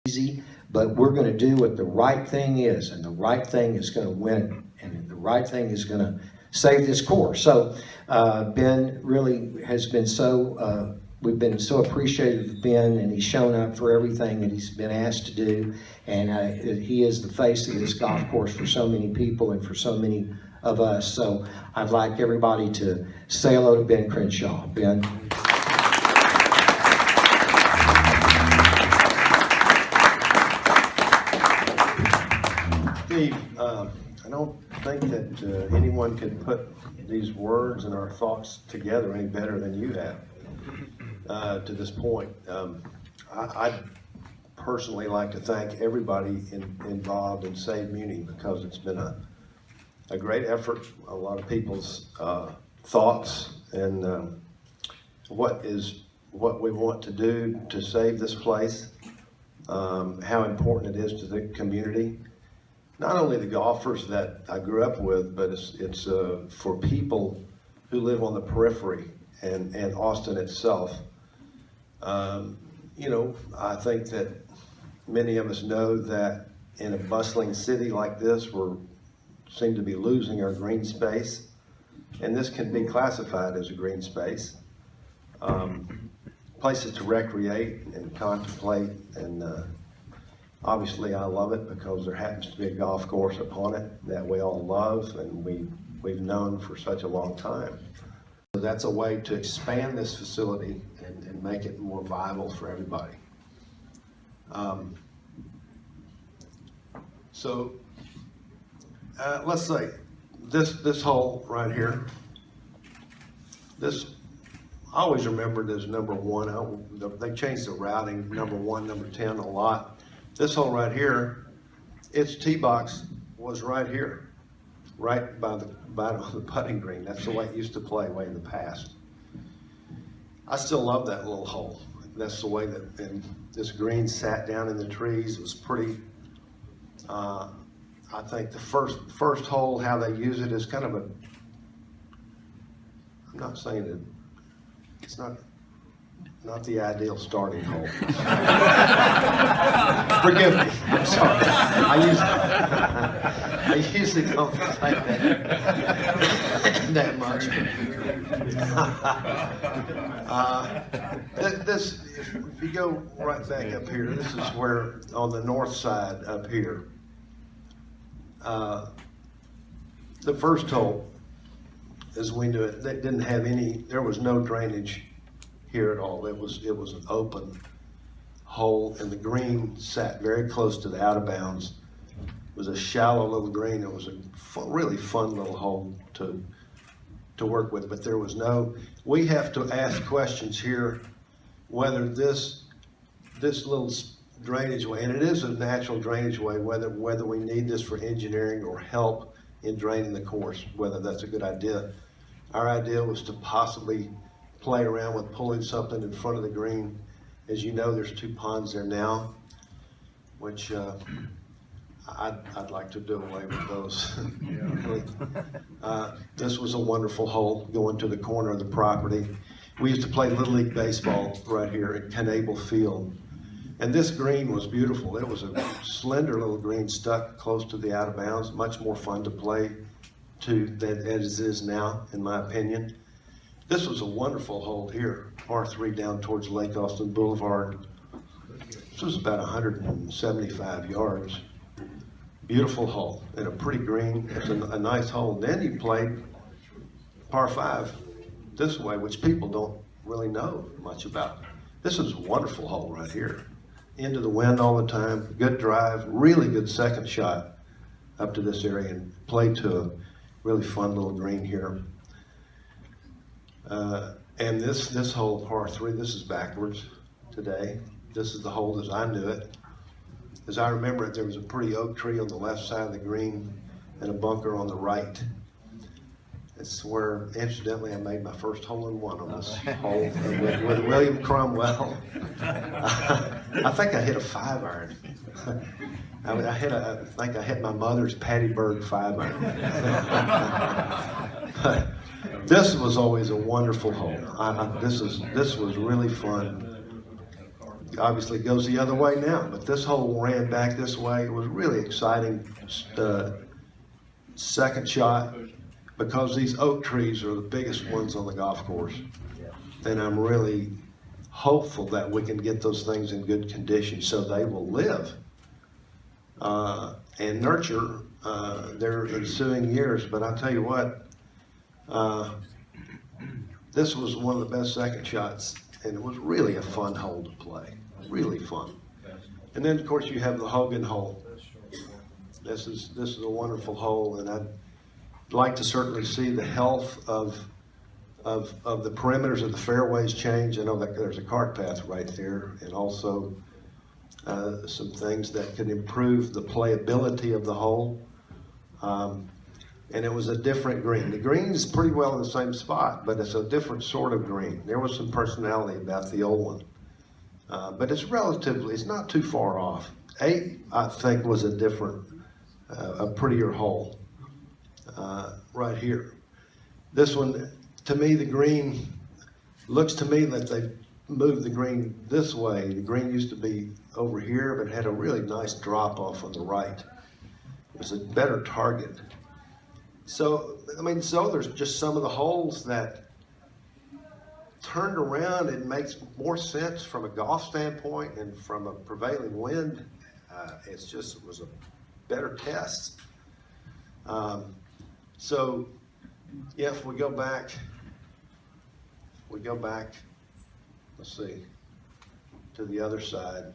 easy, but we're going to do what the right thing is, and the right thing is going to win, and the right thing is going to save this course. So Ben really has been so, we've been so appreciative of Ben, and he's shown up for everything that he's been asked to do, and he is the face of this golf course for so many people and for so many of us. So I'd like everybody to say hello to Ben Crenshaw. Ben. Steve, I don't think that anyone could put these words and our thoughts together any better than you have to this point. I'd personally like to thank everybody involved in Save Muny, because it's been a great effort, a lot of people's thoughts, and what we want to do to save this place, how important it is to the community. Not only the golfers that I grew up with, but it's for people who live on the periphery and Austin itself. You know, I think that many of us know that in a bustling city like this, we seem to be losing our green space, and this can be classified as a green space. Places to recreate and contemplate, and obviously, I love it because there happens to be a golf course upon it that we all love and we've known for such a long time. So that's a way to expand this facility and make it more viable for everybody. Let's say this hole right here. This I always remembered as number 1. They changed the routing, number 1, number 10 a lot. This hole right here, its tee box was right here, right by the bottom of the putting green. That's the way it used to play way in the past. I still love that little hole. That's the way that this green sat down in the trees. It was pretty. I think the first hole, how they use it is kind of I'm not saying that it's not the ideal starting hole. Forgive me, I'm sorry. I usually don't like that much. If you go right back up here, this is where, on the north side up here, the first hole, as we knew it, they didn't have there was no drainage here at all. It was an open hole, and the green sat very close to the out of bounds. It was a shallow little green. It was a really fun little hole to work with, but there was we have to ask questions here whether this little drainage way, and it is a natural drainage way, whether we need this for engineering or help in draining the course, whether that's a good idea. Our idea was to possibly play around with pulling something in front of the green. As you know, there's 2 ponds there now, which I'd like to do away with those. This was a wonderful hole going to the corner of the property. We used to play Little League Baseball right here at Canable Field. And this green was beautiful. It was a slender little green stuck close to the out of bounds, much more fun to play than as it is now, in my opinion. This was a wonderful hole here, par 3 down towards Lake Austin Boulevard. This was about 175 yards. Beautiful hole and a pretty green. It's a nice hole. Then you played par 5 this way, which people don't really know much about. This is a wonderful hole right here. Into the wind all the time, good drive, really good second shot up to this area, and played to a really fun little green here. And this hole, par 3, this is backwards today. This is the hole as I knew it. As I remember it, there was a pretty oak tree on the left side of the green and a bunker on the right. It's where, incidentally, I made my first hole-in-one on this hole with William Cromwell. I think I hit a 5-iron. I think I hit my mother's Patty Berg 5-iron. This was always a wonderful hole. This was really fun. obviously goes the other way now, but this hole ran back this way. It was really exciting. Second shot, because these oak trees are the biggest ones on the golf course. And I'm really hopeful that we can get those things in good condition so they will live and nurture their ensuing years. But I'll tell you what, this was one of the best second shots, and it was really a fun hole to play, really fun. And then of course you have the Hogan hole. This is a wonderful hole, and I'd like to certainly see the health of the perimeters of the fairways change. I know that there's a cart path right there, and also some things that could improve the playability of the hole. And it was a different green. The green is pretty well in the same spot, but it's a different sort of green. There was some personality about the old one, but it's not too far off. 8, I think, was a prettier hole right here. This one, to me, the green looks to me that they've moved the green this way. The green used to be over here, but had a really nice drop off on the right. It was a better target. So there's just some of the holes that turned around. It makes more sense from a golf standpoint and from a prevailing wind. It was a better test. So yeah, if we go back, let's see, to the other side.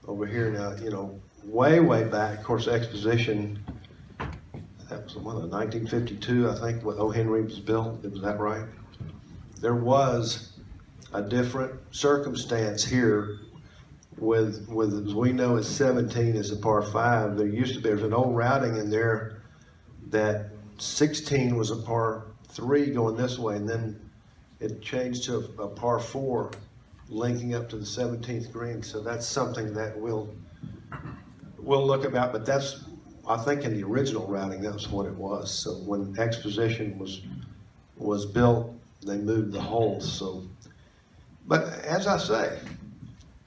Over here now, way back, of course, Exposition, that was 1952, I think, when O. Henry was built. Was that right? There was a different circumstance here with as we know, as 17 is a par 5. There's an old routing in there that 16 was a par 3 going this way, and then it changed to a par 4 linking up to the 17th green. So that's something that we'll look about, but that's, I think, in the original routing, that was what it was. So when Exposition was built, they moved the holes. So, but as I say,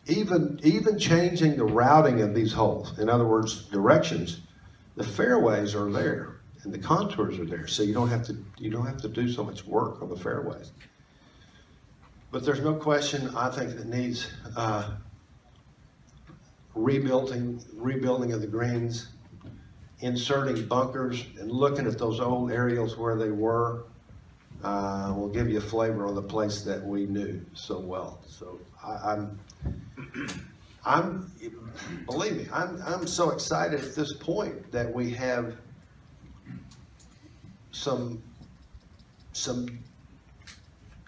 even changing the routing of these holes, in other words, directions, the fairways are there and the contours are there, so you don't have to do so much work on the fairways. But there's no question, I think, that needs rebuilding of the greens, inserting bunkers, and looking at those old aerials where they were will give you a flavor on the place that we knew so well. So I'm believe me, I'm so excited at this point that we have some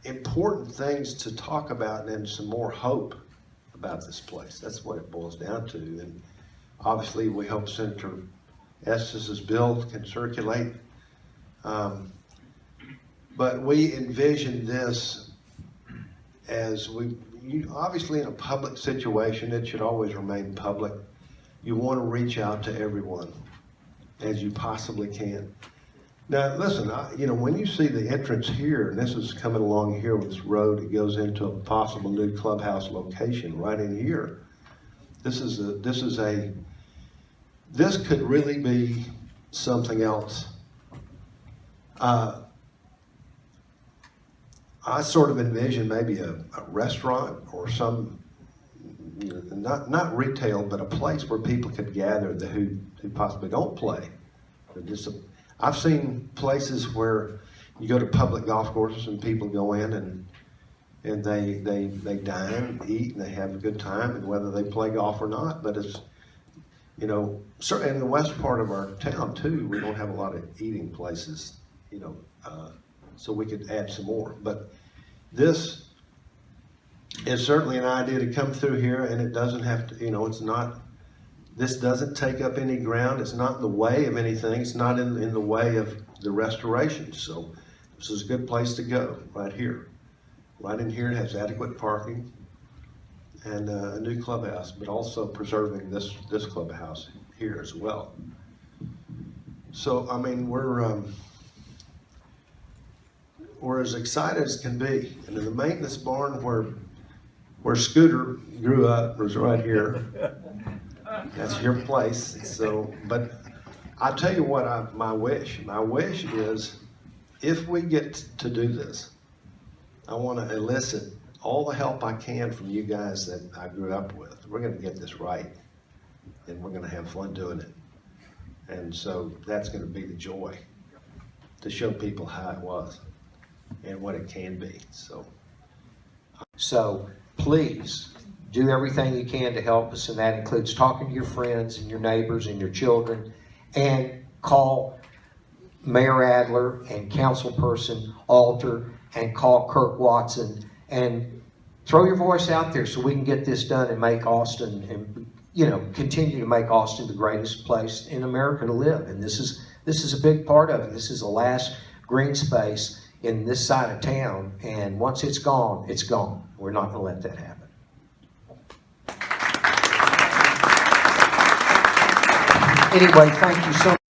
important things to talk about and some more hope about this place. That's what it boils down to. And obviously we hope Senator Estes' bill can circulate. But we envision this as obviously in a public situation, it should always remain public. You want to reach out to everyone as you possibly can. Now, listen, when you see the entrance here, and this is coming along here with this road, it goes into a possible new clubhouse location right in here. This could really be something else. I sort of envision maybe a restaurant or some, not retail, but a place where people could gather who possibly don't play. I've seen places where you go to public golf courses and people go in and they dine, eat, and they have a good time, and whether they play golf or not. But it's, certainly in the west part of our town too, we don't have a lot of eating places, so we could add some more. But this is certainly an idea to come through here, and it doesn't have to, this doesn't take up any ground. It's not in the way of anything. It's not in the way of the restoration. So this is a good place to go right here. Right in here, it has adequate parking and a new clubhouse, but also preserving this clubhouse here as well. So, we're as excited as can be. And in the maintenance barn, where where Scooter grew up was right here. That's your place. So, but I tell you what, my wish is, if we get to do this, I want to elicit all the help I can from you guys that I grew up with. We're going to get this right, and we're going to have fun doing it. And so that's going to be the joy, to show people how it was and what it can be. So please do everything you can to help us, and that includes talking to your friends and your neighbors and your children, and call Mayor Adler and Councilperson Alter, and call Kirk Watson, and throw your voice out there so we can get this done and make Austin, and continue to make Austin the greatest place in America to live. And this is a big part of it. This is the last green space in this side of town, and once it's gone, it's gone. We're not going to let that happen. Anyway, thank you so much.